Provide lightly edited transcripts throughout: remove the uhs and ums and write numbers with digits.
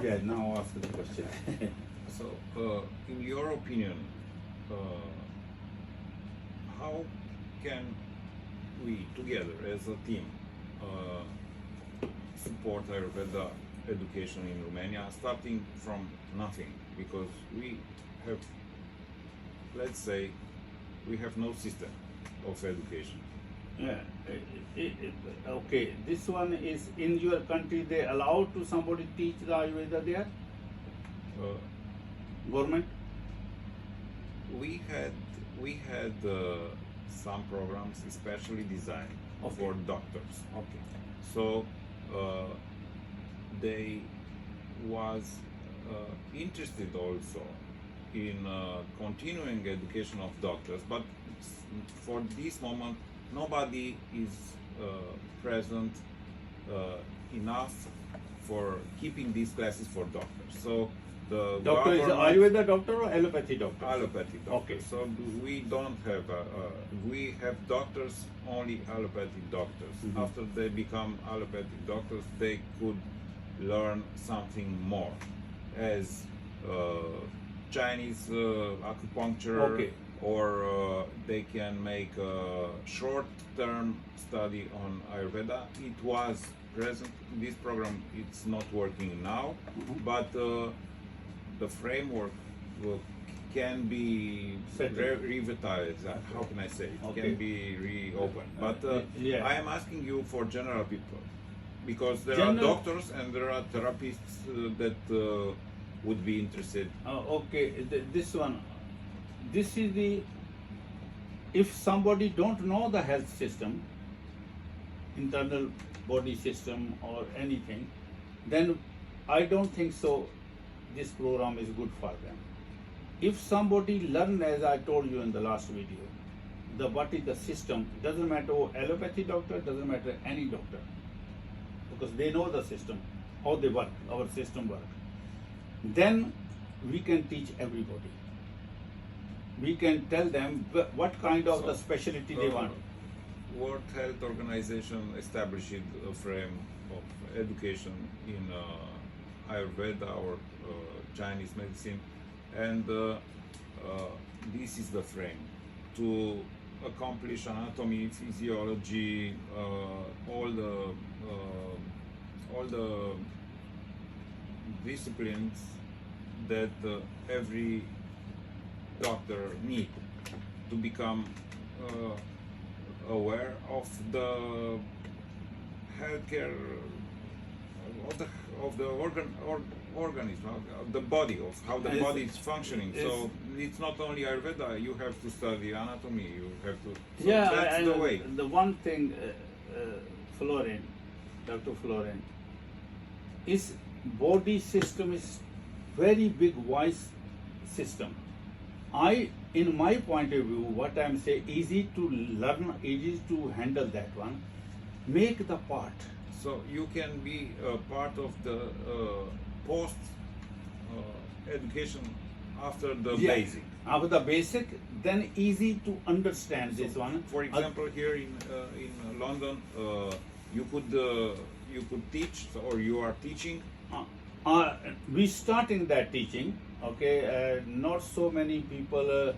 Yeah, now ask the question. So, in your opinion, uh, how can we together as a team support Ayurveda education in Romania, starting from nothing? Because we have, let's say, we have no system of education. Yeah, okay, this one is in your country, they allow to somebody teach the Ayurveda there? Uh, Government? we had some programs especially designed Okay. for doctors. Okay. So they was interested also in continuing education of doctors, but for this moment nobody is present enough for keeping these classes for doctors. So the Doctor is government- Ayurveda doctor or allopathy doctor? allopathy doctors. Okay. So we don't have we have doctors, only allopathic doctors. Mhm. After they become allopathic doctors, they could learn something more, as Chinese acupuncture, Okay. or they can make a short-term study on Ayurveda. It was present in this program. It's not working now, Mhm. but the framework can be Settled. revitalized. How can I say? It Okay. can be reopened. But Yeah. I am asking you for general people, because there General- are doctors and there are therapists that would be interested. Okay, this one, this is the, if somebody don't know the health system, internal body system or anything, then I don't think so this program is good for them. If somebody learn, as I told you in the last video, the what is the system, doesn't matter allopathy doctor, doesn't matter any doctor, because they know the system, how they work, our system work, then we can teach everybody. We can tell them what kind of So, the specialty they want. World Health Organization established a frame of education in Ayurveda or Chinese medicine, and this is the frame to accomplish anatomy, physiology, all the disciplines that every doctor need to become aware of the healthcare of the organism, of the body, of how the body is functioning. So it's not only Ayurveda. You have to study anatomy. You have to. So Yeah, that's the way. The one thing, Florin, Dr. Florin, is body system is very big, wise system. In my point of view, what I'm saying, easy to learn, easy to handle that one. Make the part. So you can be a part of the post education after the Yeah. basic. After the basic, then easy to understand this one. For example, here in London, you could teach, or you are teaching. We starting that teaching. Okay, not so many people.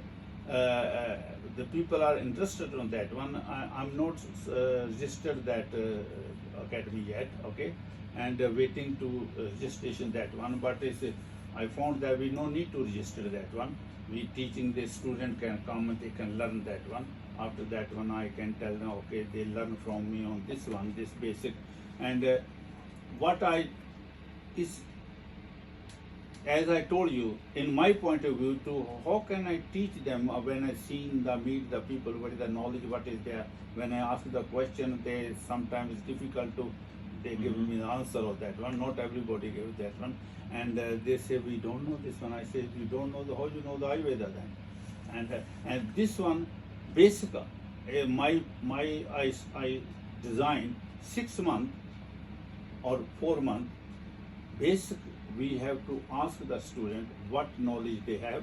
The people are interested on that one. I'm not registered that academy yet. Okay, and waiting to registration that one. But I found that we no need to register that one. We teaching the student can come and they can learn that one. After that one, I can tell them, okay, they learn from me on this one, this basic, and what I is, as I told you, in my point of view, to how can I teach them when I meet the people, what is the knowledge, what is there. When I ask the question, they sometimes it's difficult to, they give me the answer of that one. Not everybody gives that one, and they say we don't know this one. I say you don't know how you know the Ayurveda then, and this one, basic. I designed 6 months or 4 months. Basic, we have to ask the student what knowledge they have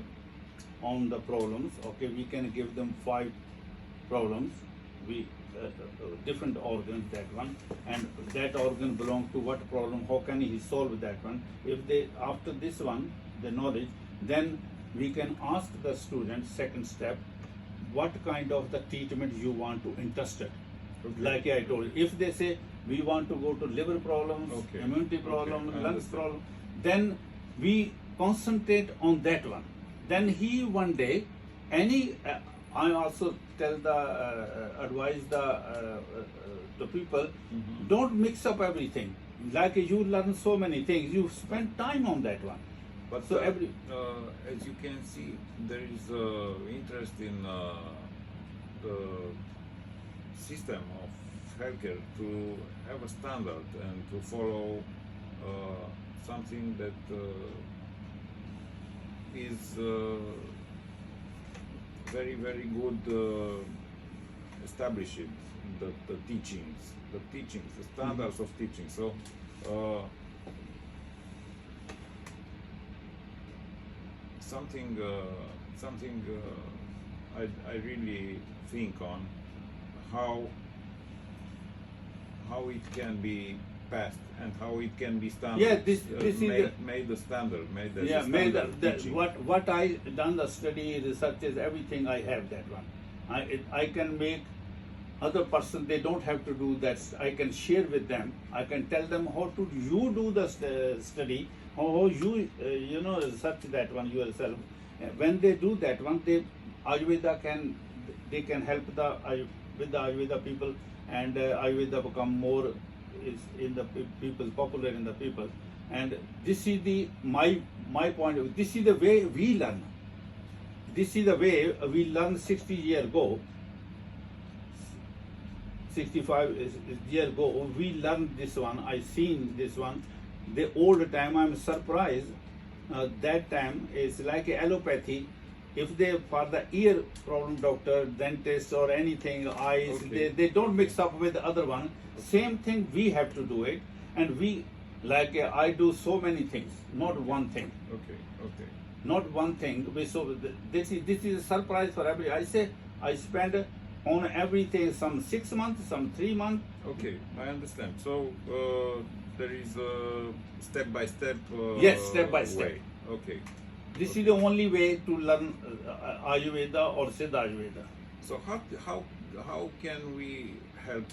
on the problems. Okay, we can give them 5 problems. We different organs, that one, and that organ belong to what problem, how can he solve that one. If they, after this one, the knowledge, then we can ask the student, second step, what kind of the treatment you want to interested. Okay. Like I told you, if they say we want to go to liver problems, Okay. immunity problem, Okay, I lungs understand. problem, then we concentrate on that one. Then he one day, I also tell advise the people, Mhm. don't mix up everything. Like you learn so many things, you spend time on that one. But So every as you can see, there is interest in the system of healthcare to have a standard and to follow something that is very, very good establishing the teachings, the standards of teaching. So. Something I really think on how it can be passed and how it can be standard. Yeah, this is made the standard, made as yeah, a made standard teaching. what I done the study, research is everything, I have that one. I can make other person, they don't have to do that. I can share with them. I can tell them how to you do the study, how you research that one yourself. When they do that one, Ayurveda can help with the Ayurveda people, and Ayurveda become more is in the people, popular in the people. And this is the my point of view. This is the way we learn. This is the way we learned 60 years ago. 65 years ago, we learned this one. I seen this one. The old time, I'm surprised. That time is like allopathy. If they for the ear problem, doctor, dentist, or anything, eyes, Okay. they don't mix up with the other one. Same thing we have to do it, and we like I do so many things, not one thing. Okay, okay. Not one thing. This is a surprise for everybody. I say I spend on everything some 6 months, some 3 months. Okay, I understand. So there is a step by step. Yes, step by step. Way. Okay. This is the only way to learn Ayurveda or Sidha Ayurveda. So how can we help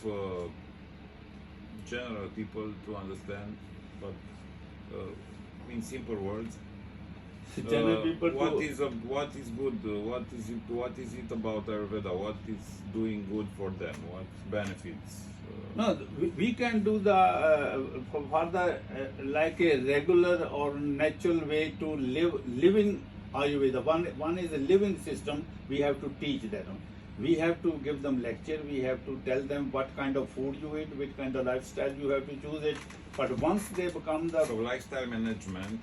general people to understand, but in simple words, General people what to, is good? What is it about Ayurveda? What is doing good for them? What benefits? no, we can do the for the like a regular or natural way to living Ayurveda. One is a living system. We have to teach that one. We have to give them lecture. We have to tell them what kind of food you eat, which kind of lifestyle you have to choose it. But once they become the So lifestyle management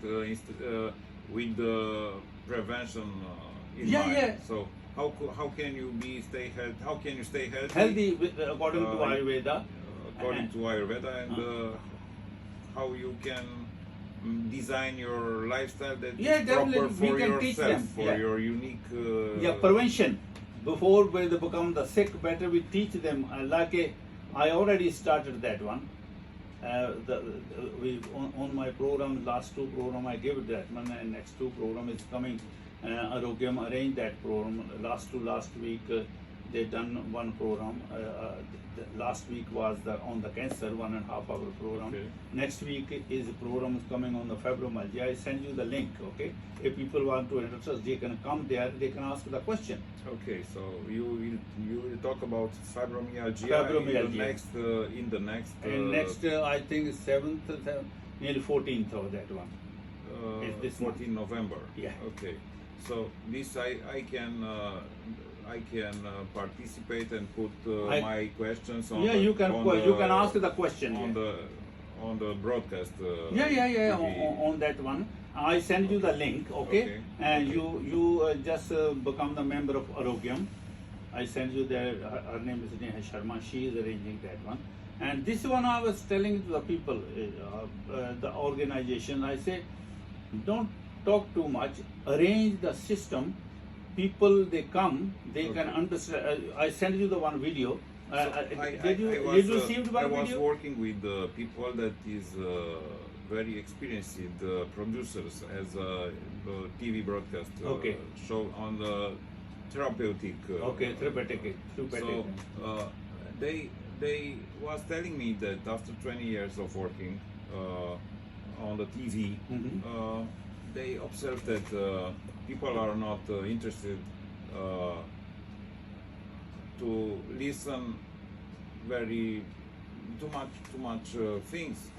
with the prevention in Yeah, mind. yeah. So how can you stay healthy? How can you stay healthy? healthy according to Ayurveda. According to Ayurveda, and how you can design your lifestyle that Yeah, is proper definitely, we for can teach yourself, them, for yeah. your unique. Yeah, prevention. Before when they become the sick, better we teach them. I already started that one. We on my program, last 2 program I gave that one, and next 2 program is coming. Arogyam arranged that program. Last week they done 1 program. The last week was on the cancer 1.5 hour program. Okay. Next week is a program coming on the fibromyalgia. I send you the link. Okay, if people want to interest, they can come there. They can ask the question. Okay, so you will talk about fibromyalgia, Fibromyalgia. In the next And next, I think 7th, nearly 14th of that one. Is this 14 November. Yeah. Okay, so this I can participate and put my questions on. Yeah, the, you can on you the- can ask the question. on yeah. the broadcast. Yeah, TV. on that one. I send you the link, okay? Okay. And you just become the member of Arogyam. I send you there. Her name is Neha Sharma. She is arranging that one. And this one I was telling to the people, the organization. I say, don't talk too much. Arrange the system. People they come, they can Okay. understand. I send you the one video. Did you received my I was video? working with people that is very experienced producers as a TV broadcast Okay. show on the therapeutic. Okay, therapeutic. So they was telling me that after 20 years of working on the TV, Mhm. they observed that people are not interested to listen very too much things.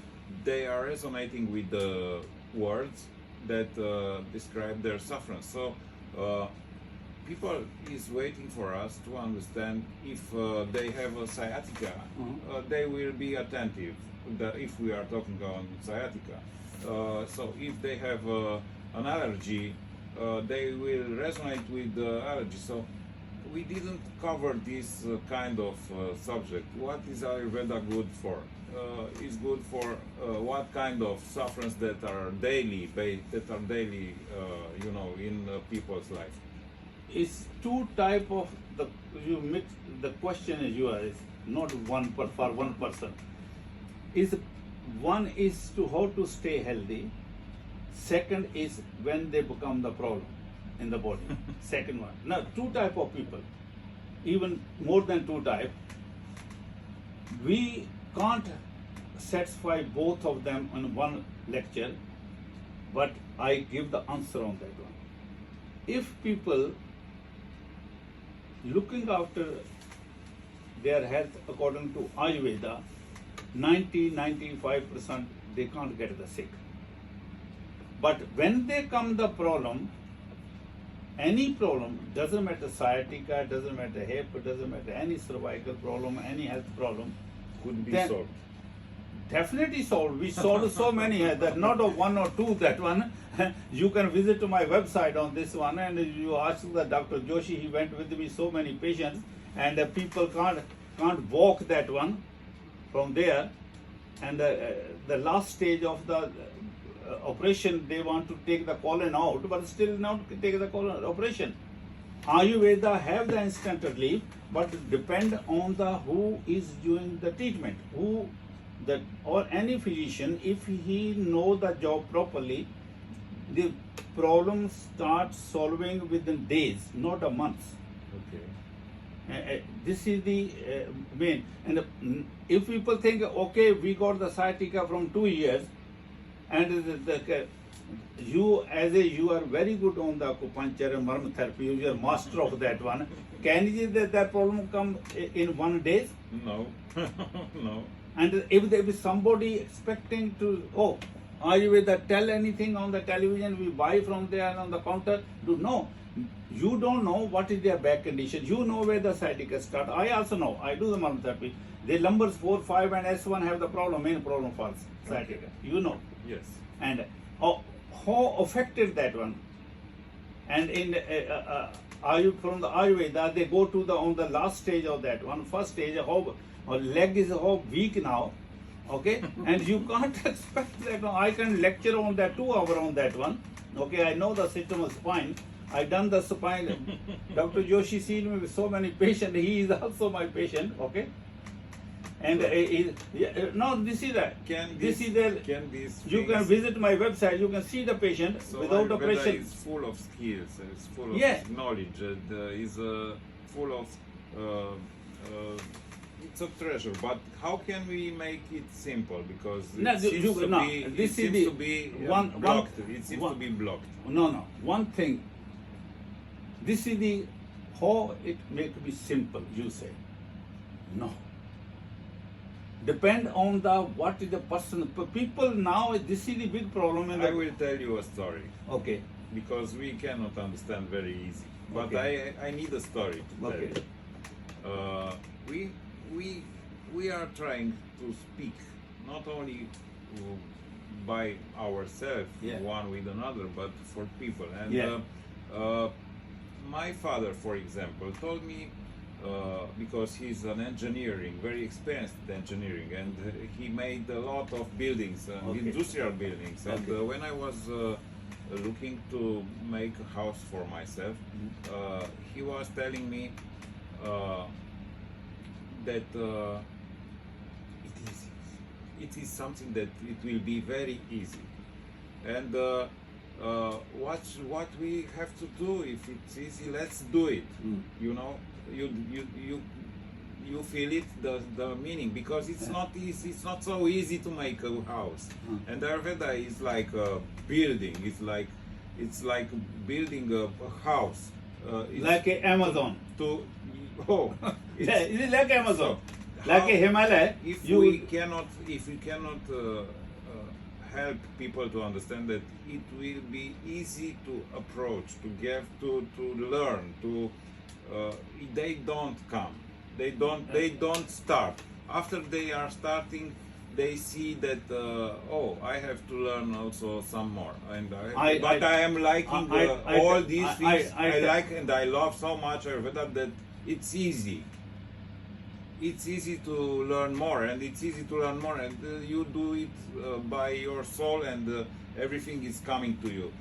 They are resonating with the words that describe their suffering. So people is waiting for us to understand if they have a sciatica, they will be attentive if we are talking on sciatica. So if they have an allergy, they will resonate with the allergy. So we didn't cover this kind of subject. What is Ayurveda good for? Is good for what kind of sufferings that are daily, in people's life. It's two type of the you mix the question is yours, is not one for one person. Is one is to how to stay healthy. Second is when they become the problem in the body. Second one. Now two type of people, even more than two type. We can't satisfy both of them in one lecture, but I give the answer on that one. If people looking after their health according to Ayurveda, 90-95% they can't get the sick. But when they come the problem, any problem, doesn't matter sciatica, doesn't matter hip, doesn't matter any cervical problem, any health problem, Could be then solved. definitely solved. We solved so many, that not of one or two, that one. You can visit to my website on this one and you ask the Dr. Joshi, he went with me so many patients and people can't walk that one from there. And the last stage of the operation, they want to take the colon out, but still not take the colon operation. Ayurveda have the instant relief, but depend on the who is doing the treatment, or any physician, if he know the job properly, the problem starts solving within days, not a month. Okay. This is the main. And if people think, okay, we got the sciatica from 2 years, and you are very good on the acupuncture and marm therapy, you are master of that one. Can that problem come in 1 day? No. No. And if somebody expecting to, oh, Ayurveda tell anything on the television, we buy from there on the counter, no. You don't know what is their back condition. You know where the sciatica start. I also know. I do the marm therapy. The numbers 4, 5 and S1 have the problem, main problem for sciatica. Okay. You know. Yes. And how effective that one. And in from the Ayurveda, they go to on the last stage of that one. First stage, how leg is how weak now, okay? And you can't expect that. I can lecture on that 2 hours on that one, okay? I know the system of spine. I done the spine. Dr. Joshi seen me with so many patients. He is also my patient, okay? And no, this is that. You can visit my website. You can see the patient So without Ayurveda operation. is full of skills. It's full of Yeah. knowledge. Is full of. It's a treasure. But how can we make it simple? Because No, it seems to no, be. this It is seems the to be one- blocked. one- It seems one- to be blocked. No. One thing. This is the how it make be simple. You say, no. Depend on the what is the person. People now. This is the big problem in I the. will tell you a story Okay. because we cannot understand very easy. But Okay. I need a story to tell Okay. you. We are trying to speak not only by ourselves, Yeah. one with another, but for people. And Yeah. my father, for example, told me because he's an engineering, very experienced engineering, and he made a lot of buildings, Okay. industrial buildings. And Okay. when I was looking to make a house for myself, he was telling me that it is something that it will be very easy. And what we have to do, if it's easy, let's do it. You know, you feel it, the meaning, because it's not easy. It's not so easy to make a house. And Ayurveda is like a building. It's like building a house. It's Like a Amazon. It's, It is like Amazon. So, Like a how- Himalaya. if you we cannot help people to understand that it will be easy to approach, to give, to learn, to they don't come, they don't start. After they are starting, they see that I have to learn also some more, and I am liking all these things. I like and I love so much Ayurveda that it's easy. It's easy to learn more, and it's easy to learn more, and you do it by your soul, and everything is coming to you.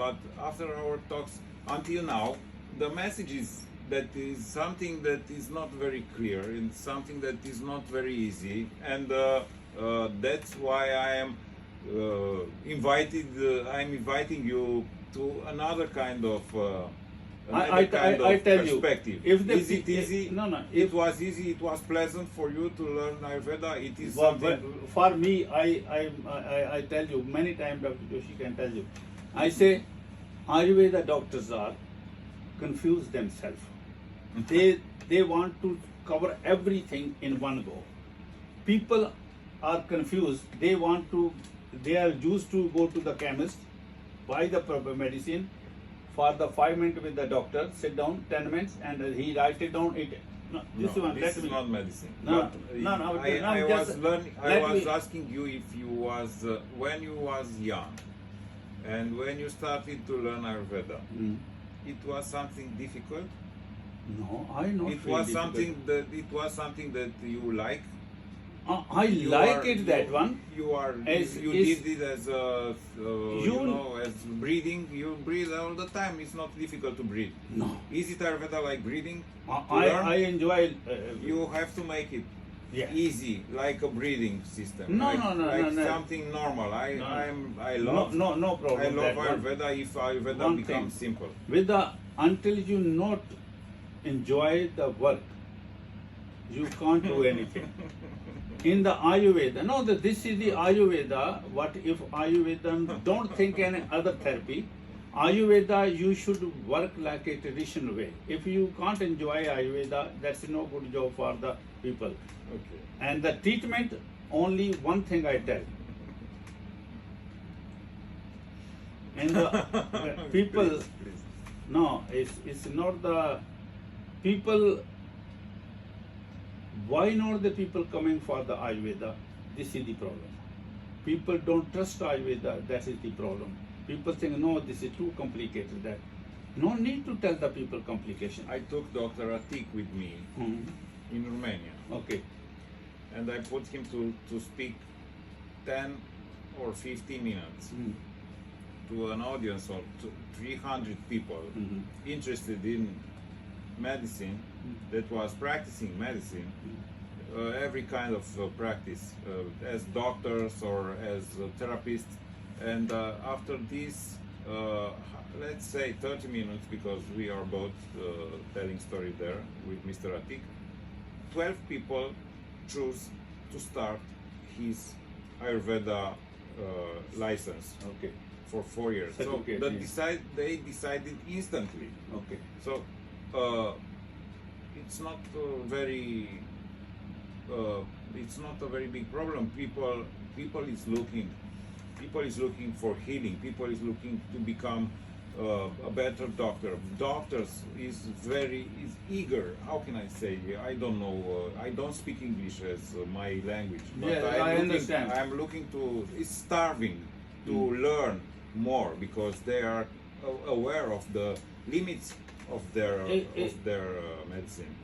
But after our talks, until now, the message is that is something that is not very clear, and something that is not very easy, and that's why I am I'm inviting you to another kind of. I tell you, perspective. if the Is it easy? No. It was easy. It was pleasant for you to learn Ayurveda. It is But something. for me, I tell you many times, Dr. Joshi can tell you. I say, Ayurveda doctors are confused themselves. They want to cover everything in one go. People are confused. They are used to go to the chemist, buy the proper medicine. For the 5 minutes with the doctor, sit down 10 minutes, and he write it down. No, this No, one. this Let is me. not medicine. No, But, no, I just was learning. I let was me- asking you if you was when you was young, and when you started to learn Ayurveda, it was something difficult. No, I know. It was something that you like. I You like are- it that one. You are As you is- did it as as breathing. You breathe all the time. It's not difficult to breathe. No, Is it Ayurveda like breathing? To I learn? enjoy. You have to make it Yeah. easy, like a breathing system. No, like, no, like no. something normal. I No, love no problem. I love that one. Ayurveda if Ayurveda One becomes thing. simple. Until you not enjoy the work, you can't do anything. In the Ayurveda, this is the Ayurveda. What if Ayurveda don't think any other therapy? Ayurveda, you should work like a traditional way. If you can't enjoy Ayurveda, that's no good job for the people. Okay. And the treatment, only one thing I tell. And the people, Please. no, it's not the people. Why not the people coming for the Ayurveda? This is the problem. People don't trust Ayurveda. That is the problem. People think, no, this is too complicated. That no need to tell the people complication. I took Dr. Atik with me in Romania, Okay. and I put him to speak 10 or 15 minutes to an audience of 300 people interested in medicine, that was practicing medicine, every kind of practice, as doctors or as therapists. And after this, let's say 30 minutes, because we are both telling story there with Mr. Atik, 12 people choose to start his Ayurveda license Okay. for 4 years. So Certificate, yes. they decided instantly. Okay. So it's not it's not a very big problem. People is looking for healing. People is looking to become a better doctor. Doctors is eager. How can I say? I don't know. I don't speak English as my language. But Yeah, I understand. I'm looking to. It's starving to learn more, because they are aware of the limits of their medicine.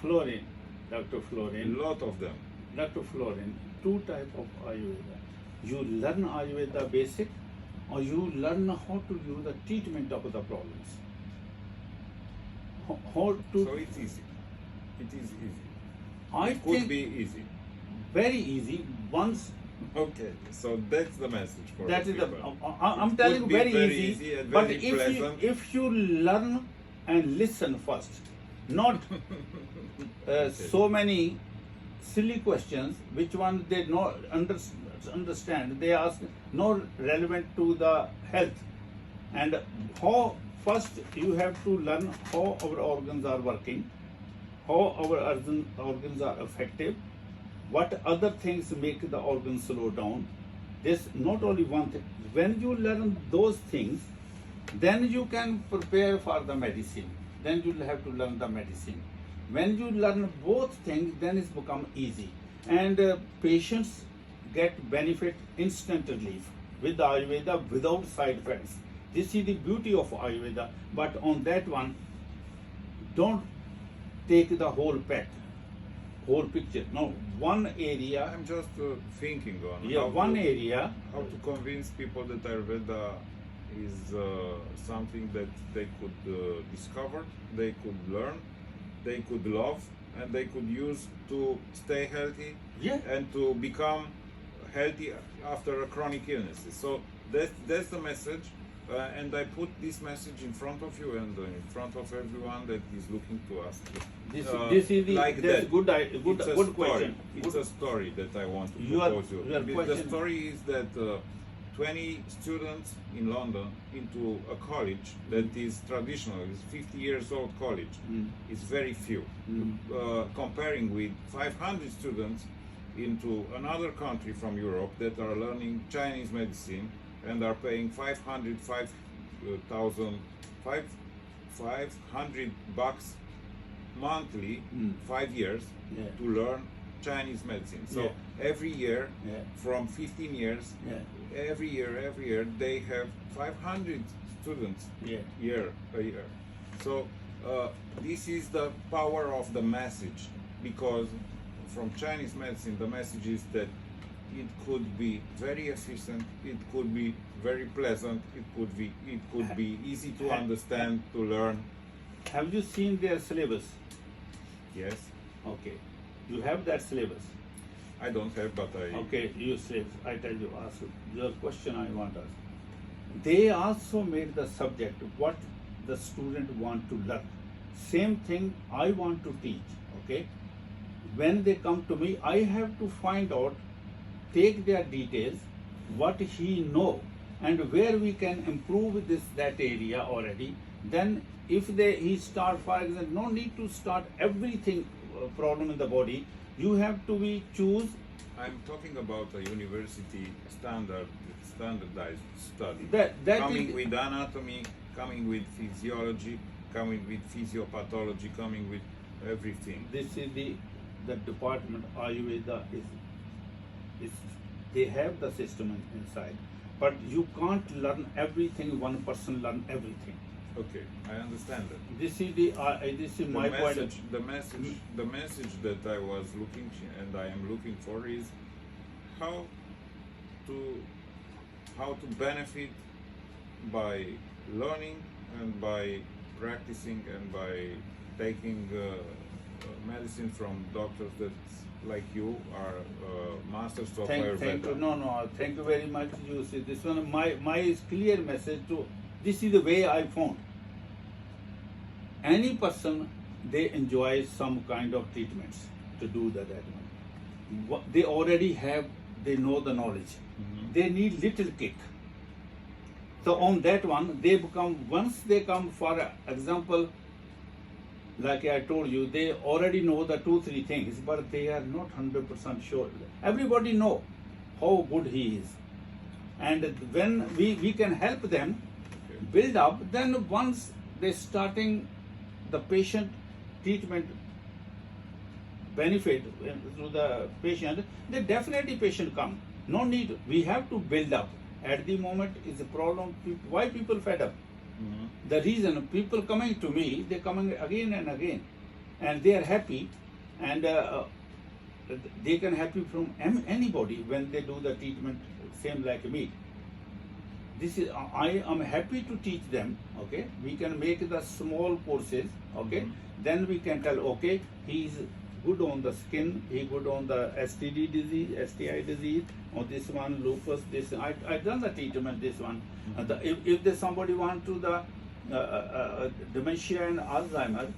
Florin, Dr. A Florin. lot of them. Dr. Florin, two type of Ayurveda. You learn Ayurveda basic, or you learn how to do the treatment of the problems. How to So it's easy. It is easy. I It could think be easy. very easy once. Okay, so that's the message for That the is the people. I'm It telling could you be very easy, and but very pleasant. if you learn and listen first, not so many silly questions which one they not understand, they ask not relevant to the health, and how first you have to learn how our organs are working, how our organs are effective, what other things make the organs slow down. This not only one thing. When you learn those things, then you can prepare for the medicine. Then you will have to learn the medicine. When you learn both things, then it's become easy. And patients get benefit instant relief with the Ayurveda without side effects. This is the beauty of Ayurveda. But on that one, don't take the whole pack, whole picture. No, one area. I'm just thinking on Yeah, one area. how to convince people that Ayurveda is something that they could discover, they could learn, they could love, and they could use to stay healthy Yeah. and to become healthy after a chronic illness. So that's the message, and I put this message in front of you and in front of everyone that is looking to us. This is the like that's that. good It's a good story. question. It's a story that I want to Your- propose you. your The question- story is that 20 students in London into a college that is traditional, is 50 years old college. It's very few. Comparing with 500 students into another country from Europe that are learning Chinese medicine and are paying 500 bucks monthly, 5 years, Yeah. to learn Chinese medicine. So Yeah. every year, Yeah. from 15 years, Yeah. every year, they have 500 students Yeah. a year. So this is the power of the message, because from Chinese medicine, the message is that it could be very efficient, it could be very pleasant, it could be easy to understand, to learn. Have you seen their syllabus? Yes, Okay. You have that syllabus. I don't have, but I. Okay, you say, I tell you, ask your question I want to ask. They also made the subject what the student want to learn. Same thing I want to teach, okay? When they come to me, I have to find out, take their details, what he know, and where we can improve that area already. Then if he start, for example, no need to start everything problem in the body. You have to choose. I'm talking about a university standardized study. That coming is- with anatomy, coming with physiology, coming with physiopathology, coming with everything. This is the department Ayurveda is they have the system inside, but you can't learn everything. One person learn everything. Okay, I understand that. This is my point. The message that I was looking and I am looking for is how to benefit by learning and by practicing and by taking medicine from doctors that, like you, are masters of Thank Ayurveda. you. No. Thank you very much. You see, this one my clear message to. This is the way I found. Any person, they enjoy some kind of treatments to do that one. They already have, they know the knowledge. They need little kick. So on that one, once they come, for example, like I told you, they already know the 2-3 things, but they are not 100% sure. Everybody know how good he is. And when we can help them build up, then once they starting the patient treatment benefit to the patient, then definitely patient come. No need, we have to build up. At the moment is a problem. Why people fed up? The reason people coming to me, they coming again and again, and they are happy, and they can happy from anybody when they do the treatment, same like me. this is I am happy to teach them. Okay, we can make the small courses. Okay, then we can tell, okay, he is good on the skin, he good on the STD disease, STI disease, on this one lupus. This I done the treatment. This one, and if there's somebody want to the dementia and Alzheimer,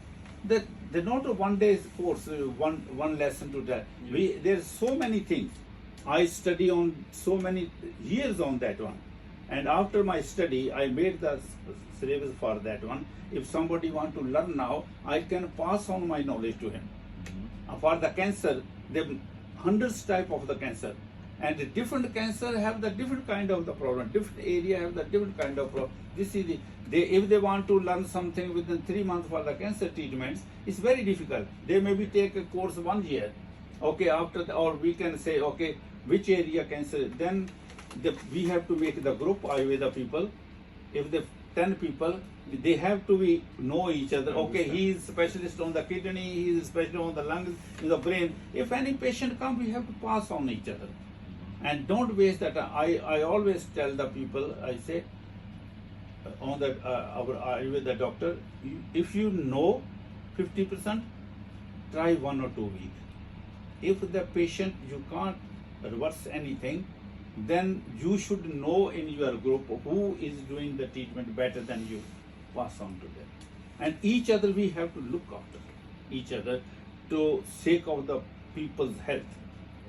that they not a one day's course, one lesson to that. There's so many things. I study on so many years on that one, and after my study, I made the syllabus for that one. If somebody want to learn now, I can pass on my knowledge to him. For the cancer, there are hundreds type of the cancer, and the different cancer have the different kind of the problem. Different area have the different kind of problem. This is if they want to learn something within 3 months for the cancer treatments, it's very difficult. They maybe take a course 1 year. Okay, after or we can say, okay, which area cancer. Then we have to make the group Ayurveda people. If the 10 people, they have to be know each other. Okay, he is specialist on the kidney, he is specialist on the lungs, in the brain. If any patient come, we have to pass on each other, and don't waste that. I always tell the people, I say, on the our Ayurveda doctor, if you know 50%, try 1 or 2 weeks. If the patient you can't reverse anything, then you should know in your group who is doing the treatment better than you. Pass on to them, and each other we have to look after each other to sake of the people's health.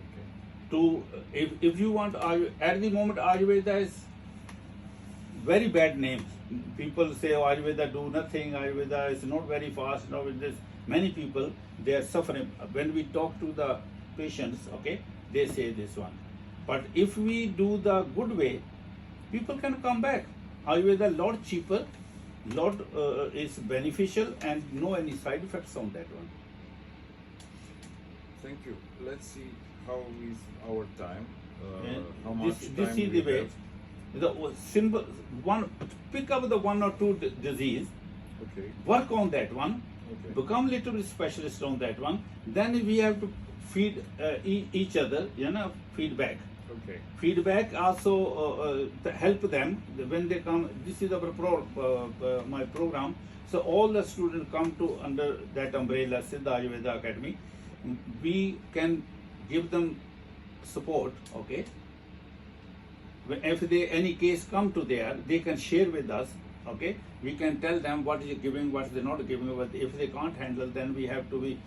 Okay. To if you want at the moment Ayurveda is very bad name. People say, oh, Ayurveda do nothing, Ayurveda is not very fast. Now with this, many people they are suffering. When we talk to the patients, okay, they say this one. But if we do the good way, people can come back. Ayurveda lot cheaper, lot is beneficial, and no any side effects on that one. Thank you. Let's see how is our time. How This much time is we the way. have. The simple one, pick up the 1 or 2 disease, Okay. work on that one, Okay. become little bit specialist on that one. Then we have to feed each other, feedback. Okay. Feedback also to help them when they come. This is our my program. So all the students come to under that umbrella, Sidha Ayurveda Academy. We can give them support. Okay. If they any case come to there, they can share with us. Okay. We can tell them what is giving, what is not giving. But if they can't handle, then we have to be.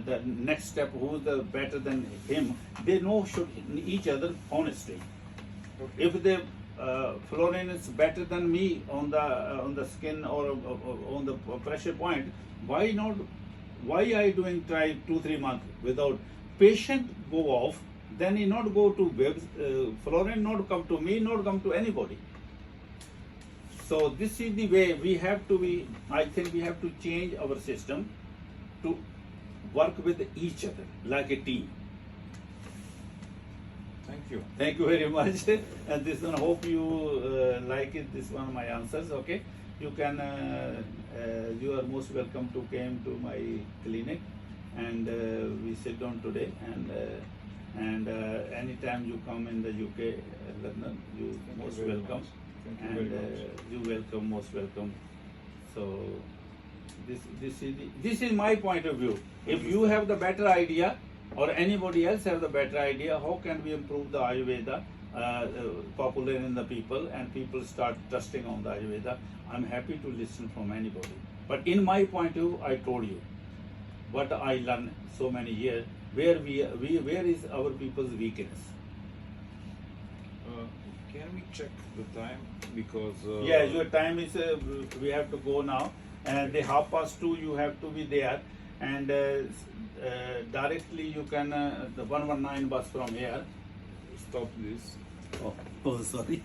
The next step, who's the better than him, they know should each other honestly. Okay. If the Florin is better than me on the skin or on the pressure point, why not? Why I doing try 2-3 months without patient go off, then he not go to webs, Florin not come to me, not come to anybody. So this is the way we have to be. I think we have to change our system to work with each other like a team. Thank you. Thank you very much. And this one, hope you like it. This one, my answers. Okay, you can. You are most welcome to came to my clinic, and we sit down today. And anytime you come in the UK, London, you Thank most you very welcome. much. Thank you And very much. you welcome, most welcome. So this is my point of view. If you have the better idea, or anybody else have the better idea, how can we improve the Ayurveda, popular in the people, and people start trusting on the Ayurveda? I'm happy to listen from anybody. But in my point of view, I told you what I learned so many years. Where is our people's weakness? Can we check the time? Because Yeah, your time is, we have to go now. And the 2:30 you have to be there. And directly you can, the 119 bus from here. stop this. Oh sorry.